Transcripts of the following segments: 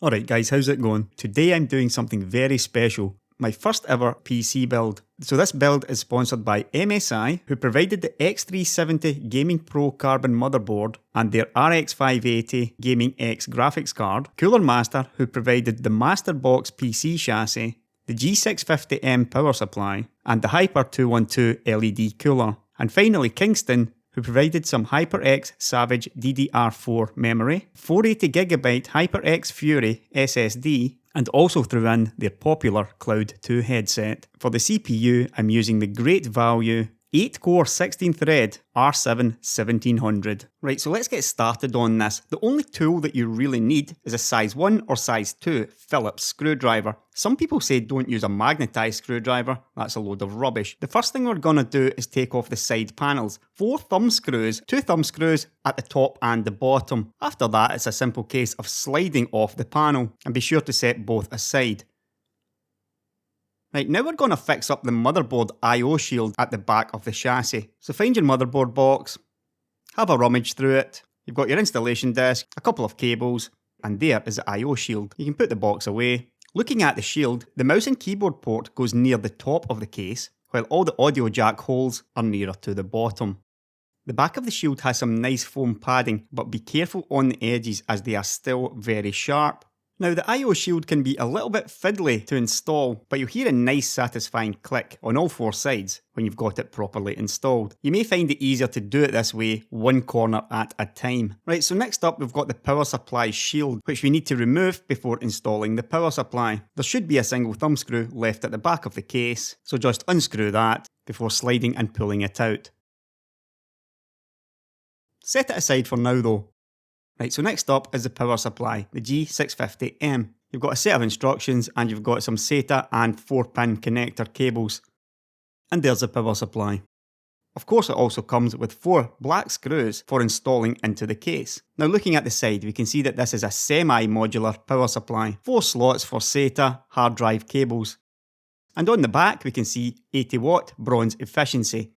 Alright guys, how's it going? Today I'm doing something very special. My first ever PC build. So this build is sponsored by MSI, who provided the X370 Gaming Pro Carbon motherboard and their RX 580 Gaming X graphics card, Cooler Master, who provided the Master Box PC chassis, the G650M power supply, and the Hyper 212 LED cooler. And finally Kingston, who provided some HyperX Savage DDR4 memory, 480GB HyperX Fury SSD, and also threw in their popular Cloud 2 headset. For the CPU, I'm using the great value 8-core 16-thread R7 1700. Right, so let's get started on this. The only tool that you really need is a size 1 or size 2 Phillips screwdriver. Some people say don't use a magnetised screwdriver. That's a load of rubbish. The first thing we're going to do is take off the side panels. 4 thumb screws, 2 thumb screws at the top and the bottom. After that, it's a simple case of sliding off the panel, and be sure to set both aside. Right, now we're going to fix up the motherboard I/O shield at the back of the chassis. So find your motherboard box, have a rummage through it. You've got your installation disc, a couple of cables, and there is the I/O shield. You can put the box away. Looking at the shield, the mouse and keyboard port goes near the top of the case, while all the audio jack holes are nearer to the bottom. The back of the shield has some nice foam padding, but be careful on the edges as they are still very sharp. Now the I/O shield can be a little bit fiddly to install, but you'll hear a nice satisfying click on all 4 sides when you've got it properly installed. You may find it easier to do it this way, one corner at a time. Right, so next up we've got the power supply shield, which we need to remove before installing the power supply. There should be a single thumb screw left at the back of the case, so just unscrew that before sliding and pulling it out. Set it aside for now though. Right, so next up is the power supply, the G650M. You've got a set of instructions and you've got some SATA and 4-pin connector cables. And there's the power supply. Of course it also comes with 4 black screws for installing into the case. Now looking at the side, we can see that this is a semi-modular power supply. 4 slots for SATA hard drive cables. And on the back we can see 80 watt bronze efficiency.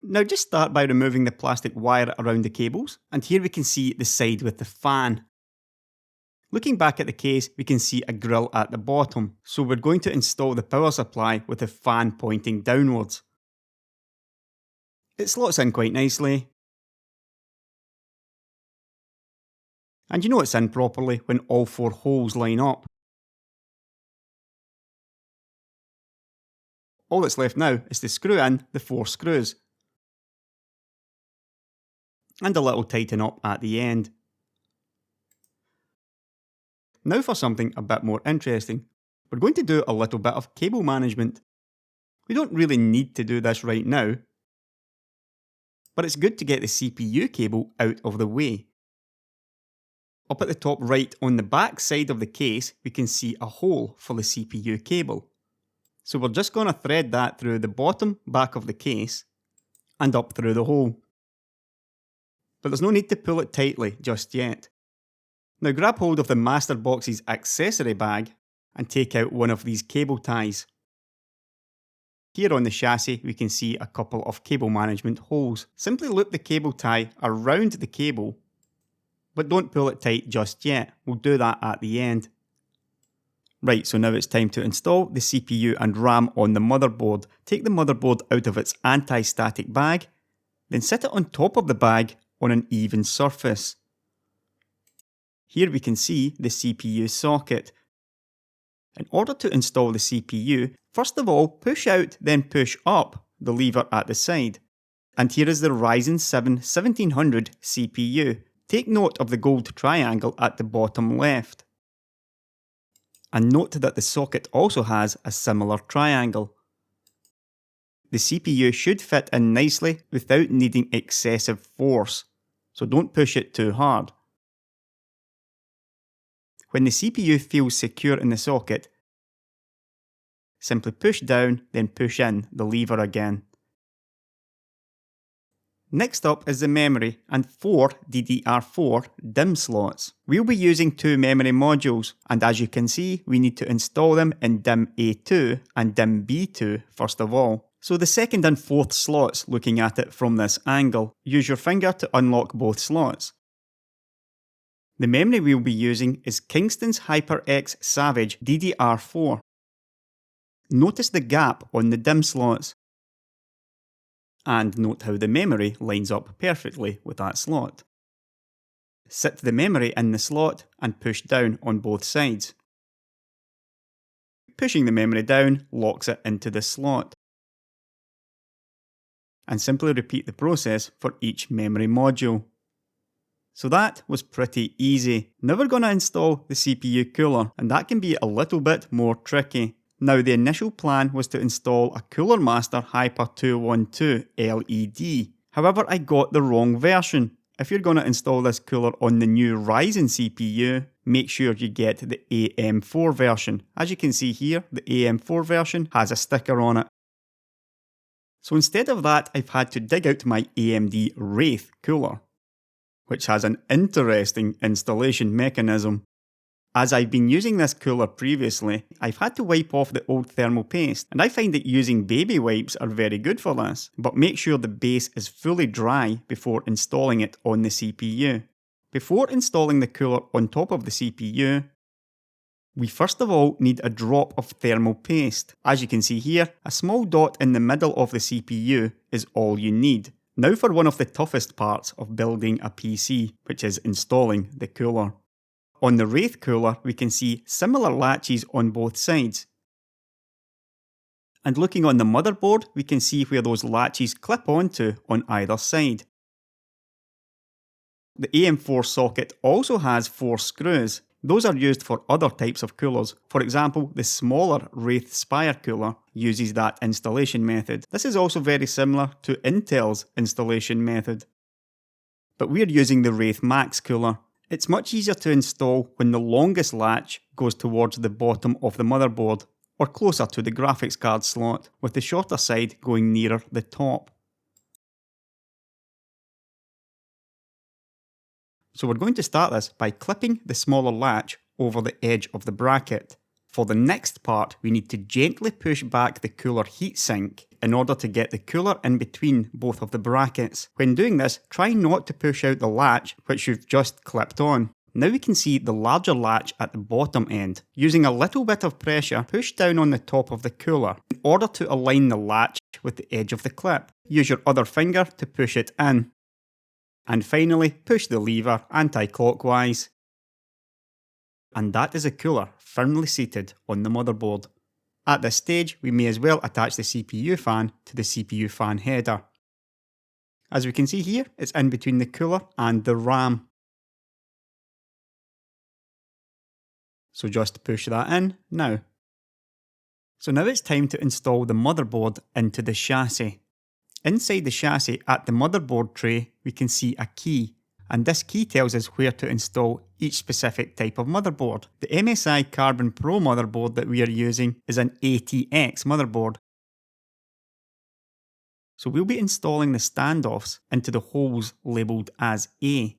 Now just start by removing the plastic wire around the cables, and here we can see the side with the fan. Looking back at the case, we can see a grill at the bottom, so we're going to install the power supply with the fan pointing downwards. It slots in quite nicely, and you know it's in properly when all 4 holes line up. All that's left now is to screw in the 4 screws. And a little tighten up at the end. Now for something a bit more interesting. We're going to do a little bit of cable management. We don't really need to do this right now, but it's good to get the CPU cable out of the way. Up at the top right on the back side of the case, we can see a hole for the CPU cable. So we're just going to thread that through the bottom back of the case and up through the hole. But there's no need to pull it tightly just yet. Now grab hold of the Master Box's accessory bag and take out one of these cable ties. Here on the chassis we can see a couple of cable management holes. Simply loop the cable tie around the cable, but don't pull it tight just yet. We'll do that at the end. Right, so now it's time to install the CPU and RAM on the motherboard. Take the motherboard out of its anti-static bag, then sit it on top of the bag on an even surface. Here we can see the CPU socket. In order to install the CPU, first of all push out then push up the lever at the side. And here is the Ryzen 7 1700 CPU. Take note of the gold triangle at the bottom left. And note that the socket also has a similar triangle. The CPU should fit in nicely without needing excessive force. So don't push it too hard. When the CPU feels secure in the socket, simply push down, then push in the lever again. Next up is the memory and 4 DDR4 DIMM slots. We'll be using 2 memory modules, and as you can see, we need to install them in DIMM A2 and DIMM B2 first of all. So the second and fourth slots, looking at it from this angle, use your finger to unlock both slots. The memory we'll be using is Kingston's HyperX Savage DDR4. Notice the gap on the DIMM slots. And note how the memory lines up perfectly with that slot. Sit the memory in the slot and push down on both sides. Pushing the memory down locks it into the slot. And simply repeat the process for each memory module. So that was pretty easy. Now we're going to install the CPU cooler, and that can be a little bit more tricky. Now the initial plan was to install a Cooler Master Hyper 212 LED. However, I got the wrong version. If you're going to install this cooler on the new Ryzen CPU, make sure you get the AM4 version. As you can see here, the AM4 version has a sticker on it. So instead of that, I've had to dig out my AMD Wraith cooler, which has an interesting installation mechanism. As I've been using this cooler previously, I've had to wipe off the old thermal paste, and I find that using baby wipes are very good for this, but make sure the base is fully dry before installing it on the CPU. Before installing the cooler on top of the CPU, we first of all need a drop of thermal paste. As you can see here, a small dot in the middle of the CPU is all you need. Now for one of the toughest parts of building a PC, which is installing the cooler. On the Wraith cooler, we can see similar latches on both sides. And looking on the motherboard, we can see where those latches clip onto on either side. The AM4 socket also has 4 screws. Those are used for other types of coolers. For example, the smaller Wraith Spire cooler uses that installation method. This is also very similar to Intel's installation method. But we're using the Wraith Max cooler. It's much easier to install when the longest latch goes towards the bottom of the motherboard, or closer to the graphics card slot, with the shorter side going nearer the top. So we're going to start this by clipping the smaller latch over the edge of the bracket. For the next part, we need to gently push back the cooler heatsink in order to get the cooler in between both of the brackets. When doing this, try not to push out the latch which you've just clipped on. Now we can see the larger latch at the bottom end. Using a little bit of pressure, push down on the top of the cooler in order to align the latch with the edge of the clip. Use your other finger to push it in. And finally, push the lever anti-clockwise. And that is a cooler firmly seated on the motherboard. At this stage, we may as well attach the CPU fan to the CPU fan header. As we can see here, it's in between the cooler and the RAM. So just push that in now. So now it's time to install the motherboard into the chassis. Inside the chassis at the motherboard tray, we can see a key, and this key tells us where to install each specific type of motherboard. The MSI Carbon Pro motherboard that we are using is an ATX motherboard. So we'll be installing the standoffs into the holes labelled as A.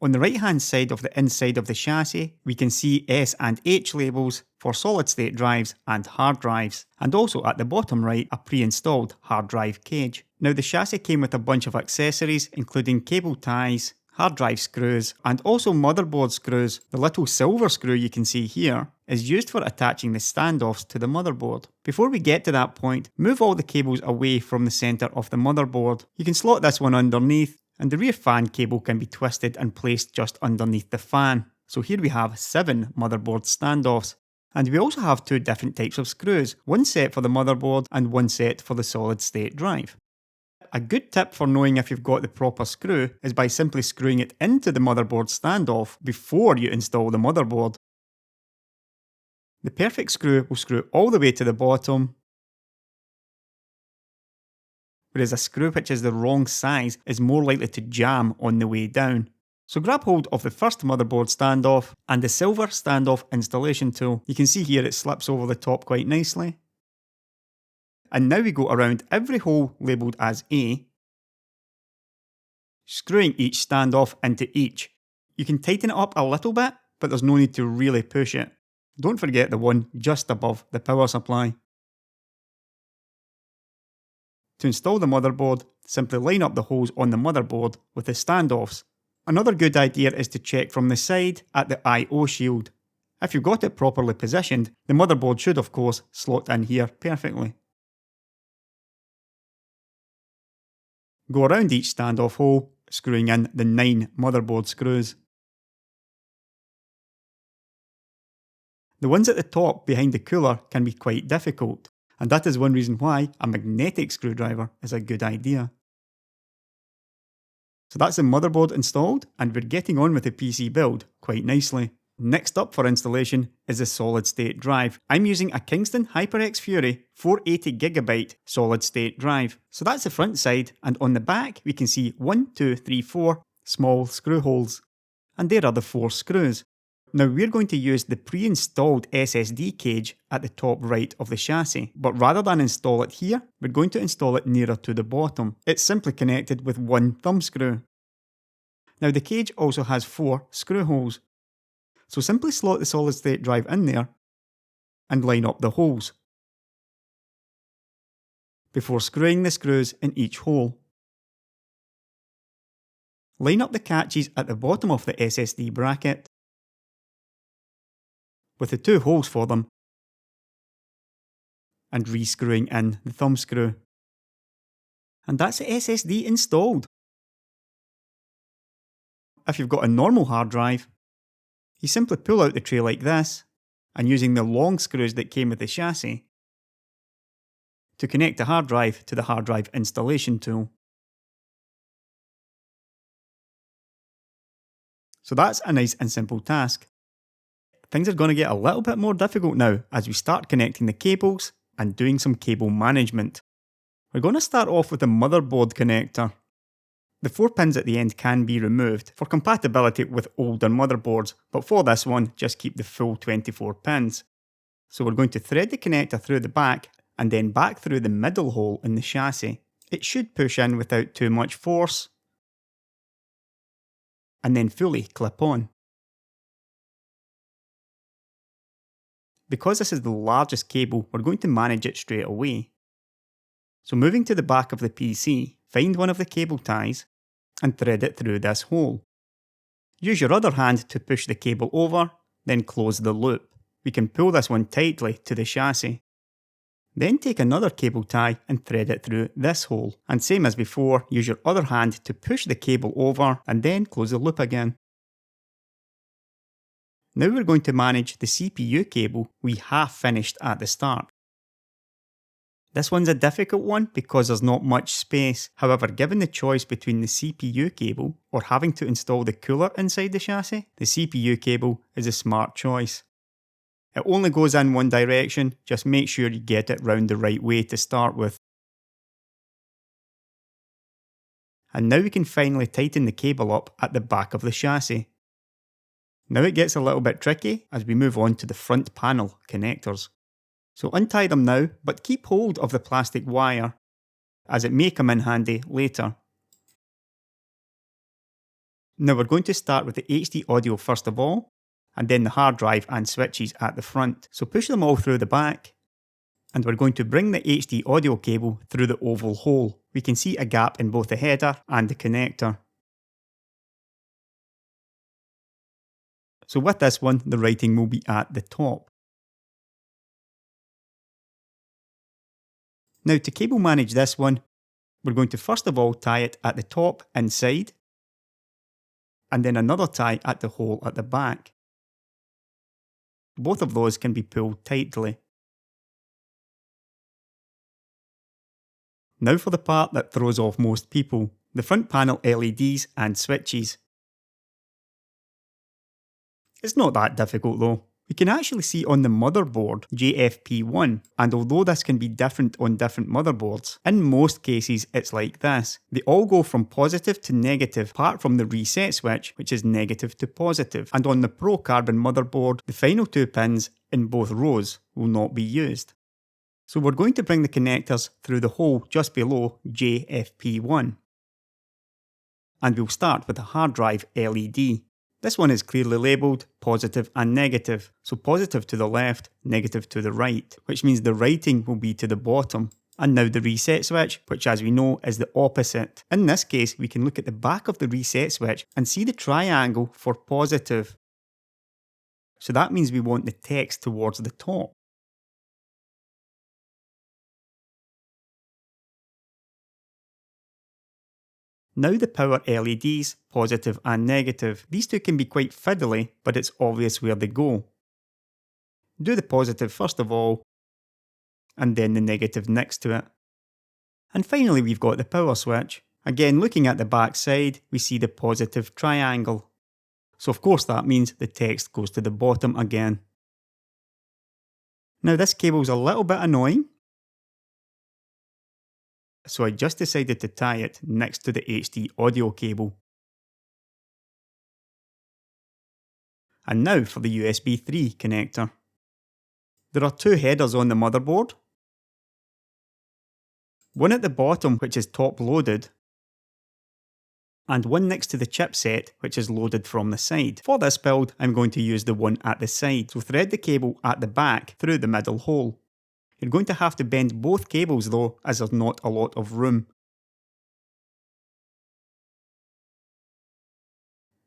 On the right hand side of the inside of the chassis, we can see S and H labels for solid state drives and hard drives, and also at the bottom right a pre-installed hard drive cage. Now the chassis came with a bunch of accessories including cable ties, hard drive screws and also motherboard screws. The little silver screw you can see here is used for attaching the standoffs to the motherboard. Before we get to that point, move all the cables away from the centre of the motherboard. You can slot this one underneath, and the rear fan cable can be twisted and placed just underneath the fan. So here we have 7 motherboard standoffs. And we also have 2 different types of screws, one set for the motherboard and one set for the solid state drive. A good tip for knowing if you've got the proper screw is by simply screwing it into the motherboard standoff before you install the motherboard. The perfect screw will screw all the way to the bottom, whereas a screw which is the wrong size is more likely to jam on the way down. So grab hold of the first motherboard standoff and the silver standoff installation tool. You can see here it slips over the top quite nicely. And now we go around every hole labelled as A, screwing each standoff into each. You can tighten it up a little bit, but there's no need to really push it. Don't forget the one just above the power supply. To install the motherboard, simply line up the holes on the motherboard with the standoffs. Another good idea is to check from the side at the I/O shield. If you've got it properly positioned, the motherboard should of course slot in here perfectly. Go around each standoff hole, screwing in the 9 motherboard screws. The ones at the top behind the cooler can be quite difficult, and that is one reason why a magnetic screwdriver is a good idea. So that's the motherboard installed, and we're getting on with the PC build quite nicely. Next up for installation is a solid state drive. I'm using a Kingston HyperX Fury 480GB solid state drive. So that's the front side, and on the back we can see 1, 2, 3, 4 small screw holes. And there are the 4 screws. Now we're going to use the pre-installed SSD cage at the top right of the chassis, but rather than install it here, we're going to install it nearer to the bottom. It's simply connected with 1 thumb screw. Now the cage also has 4 screw holes, so simply slot the solid state drive in there and line up the holes before screwing the screws in each hole. Line up the catches at the bottom of the SSD bracket with the 2 holes for them and re-screwing in the thumb screw. And that's the SSD installed. If you've got a normal hard drive, you simply pull out the tray like this, and using the long screws that came with the chassis to connect the hard drive to the hard drive installation tool. So that's a nice and simple task. Things are going to get a little bit more difficult now as we start connecting the cables and doing some cable management. We're going to start off with the motherboard connector. The 4 pins at the end can be removed for compatibility with older motherboards, but for this one, just keep the full 24 pins. So we're going to thread the connector through the back and then back through the middle hole in the chassis. It should push in without too much force and then fully clip on. Because this is the largest cable, we're going to manage it straight away. So moving to the back of the PC, find one of the cable ties and thread it through this hole. Use your other hand to push the cable over, then close the loop. We can pull this one tightly to the chassis. Then take another cable tie and thread it through this hole. And same as before, use your other hand to push the cable over and then close the loop again. Now we're going to manage the CPU cable we half finished at the start. This one's a difficult one because there's not much space. However, given the choice between the CPU cable or having to install the cooler inside the chassis, the CPU cable is a smart choice. It only goes in one direction, just make sure you get it round the right way to start with. And now we can finally tighten the cable up at the back of the chassis. Now it gets a little bit tricky as we move on to the front panel connectors. So untie them now, but keep hold of the plastic wire as it may come in handy later. Now we're going to start with the HD audio first of all, and then the hard drive and switches at the front. So push them all through the back, and we're going to bring the HD audio cable through the oval hole. We can see a gap in both the header and the connector. So with this one, the writing will be at the top. Now to cable manage this one, we're going to first of all tie it at the top inside, and then another tie at the hole at the back. Both of those can be pulled tightly. Now for the part that throws off most people, the front panel LEDs and switches. It's not that difficult though. We can actually see on the motherboard JFP1, and although this can be different on different motherboards, in most cases it's like this. They all go from positive to negative apart from the reset switch, which is negative to positive, and on the Pro Carbon motherboard the final 2 pins in both rows will not be used. So we're going to bring the connectors through the hole just below JFP1. And we'll start with the hard drive LED. This one is clearly labelled positive and negative, so positive to the left, negative to the right, which means the writing will be to the bottom, And now the reset switch, which as we know is the opposite. In this case, we can look at the back of the reset switch and see the triangle for positive. So that means we want the text towards the top. Now the power LEDs, positive and negative. These two can be quite fiddly, but it's obvious where they go. Do the positive first of all, and then the negative next to it. And finally we've got the power switch. Again, looking at the back side, we see the positive triangle. So of course that means the text goes to the bottom again. Now this cable's a little bit annoying, so I just decided to tie it next to the HD audio cable. And now for the USB 3 connector. There are two headers on the motherboard. One at the bottom which is top loaded, and one next to the chipset which is loaded from the side. For this build I'm going to use the one at the side, so thread the cable at the back through the middle hole. You're going to have to bend both cables though, as there's not a lot of room.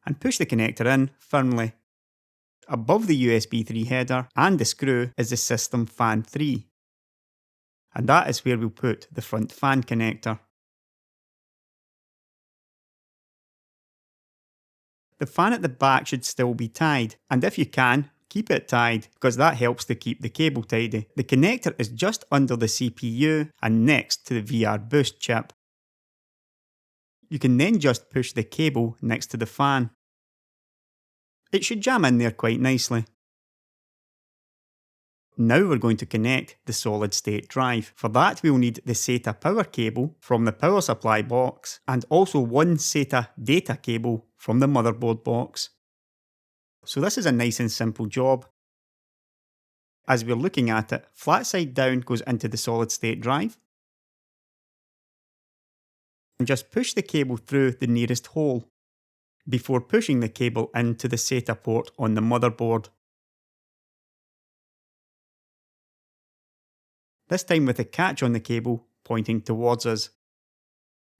And push the connector in firmly. Above the USB 3 header and the screw is the system fan 3. And that is where we'll put the front fan connector. The fan at the back should still be tied, and if you can, keep it tied, because that helps to keep the cable tidy. The connector is just under the CPU and next to the VR Boost chip. You can then just push the cable next to the fan. It should jam in there quite nicely. Now we're going to connect the solid state drive. For that we'll need the SATA power cable from the power supply box and also one SATA data cable from the motherboard box. So this is a nice and simple job. As we're looking at it, flat side down goes into the solid state drive. And just push the cable through the nearest hole before pushing the cable into the SATA port on the motherboard. This time with the catch on the cable pointing towards us.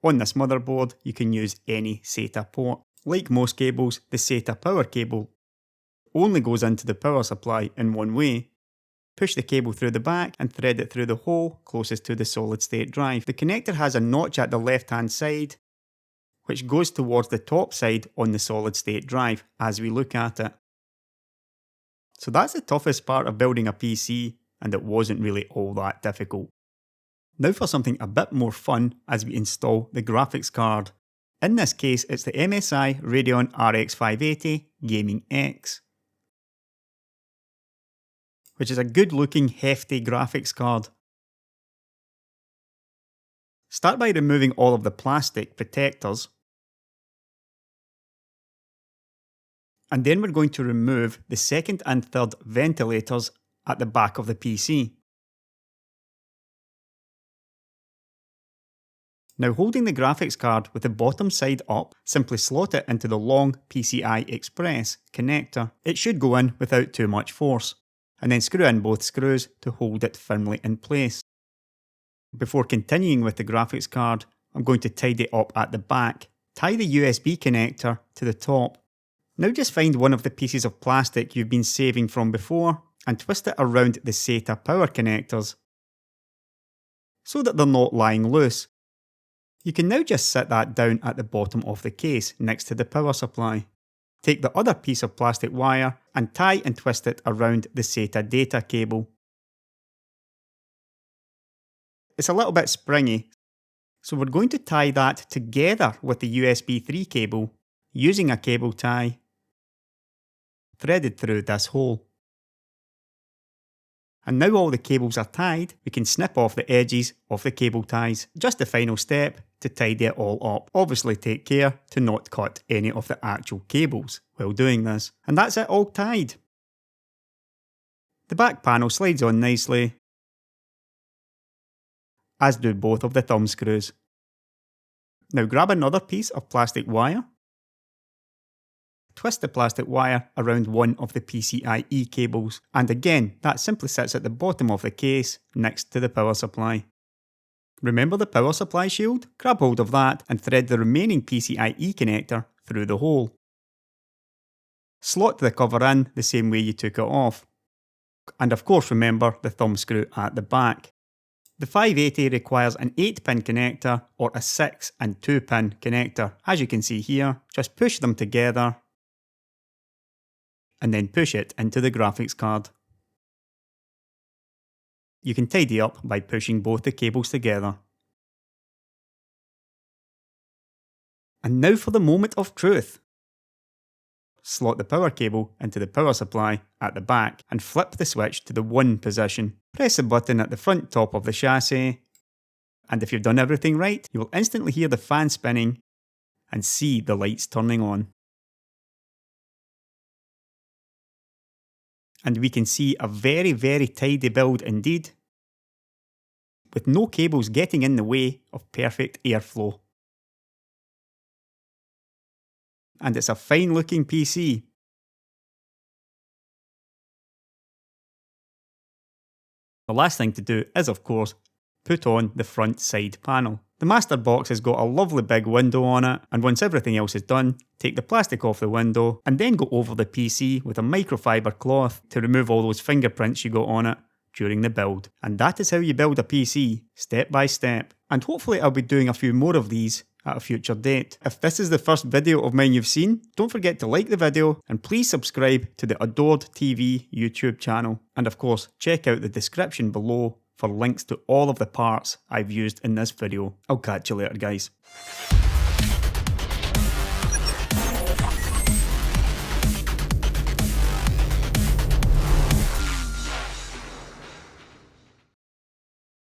On this motherboard you can use any SATA port. Like most cables, the SATA power cable only goes into the power supply in one way. Push the cable through the back and thread it through the hole closest to the solid state drive. The connector has a notch at the left hand side which goes towards the top side on the solid state drive as we look at it. So that's the toughest part of building a PC, and it wasn't really all that difficult. Now for something a bit more fun as we install the graphics card. In this case it's the MSI Radeon RX 580 Gaming X, which is a good looking hefty graphics card. Start by removing all of the plastic protectors, and then we're going to remove the second and third ventilators at the back of the PC. Now holding the graphics card with the bottom side up, simply slot it into the long PCI Express connector. It should go in without too much force, and then screw in both screws to hold it firmly in place. Before continuing with the graphics card, I'm going to tidy up at the back. Tie the USB connector to the top. Now just find one of the pieces of plastic you've been saving from before and twist it around the SATA power connectors so that they're not lying loose. You can now just set that down at the bottom of the case next to the power supply. Take the other piece of plastic wire and tie and twist it around the SATA data cable. It's a little bit springy, so we're going to tie that together with the USB 3 cable using a cable tie threaded through this hole. And now all the cables are tied, we can snip off the edges of the cable ties. Just the final step to tidy it all up. Obviously take care to not cut any of the actual cables while doing this. And that's it all tied. The back panel slides on nicely, as do both of the thumb screws. Now grab another piece of plastic wire. Twist the plastic wire around one of the PCIe cables, and again that simply sits at the bottom of the case next to the power supply. Remember the power supply shield? Grab hold of that and thread the remaining PCIe connector through the hole. Slot the cover in the same way you took it off. And of course remember the thumb screw at the back. The 580 requires an 8-pin connector or a 6 and 2-pin connector. As you can see here, just push them together and then push it into the graphics card. You can tidy up by pushing both the cables together. And now for the moment of truth. Slot the power cable into the power supply at the back and flip the switch to the 1 position. Press the button at the front top of the chassis, and if you've done everything right, you will instantly hear the fan spinning and see the lights turning on. And we can see a very tidy build indeed, with no cables getting in the way of perfect airflow. And it's a fine looking PC. The last thing to do is, of course, put on the front side panel. The master box has got a lovely big window on it, and once everything else is done, take the plastic off the window and then go over the PC with a microfiber cloth to remove all those fingerprints you got on it during the build. And that is how you build a PC, step by step. And hopefully I'll be doing a few more of these at a future date. If this is the first video of mine you've seen, don't forget to like the video and please subscribe to the Adored TV YouTube channel. And of course, check out the description below for links to all of the parts I've used in this video. I'll catch you later, guys.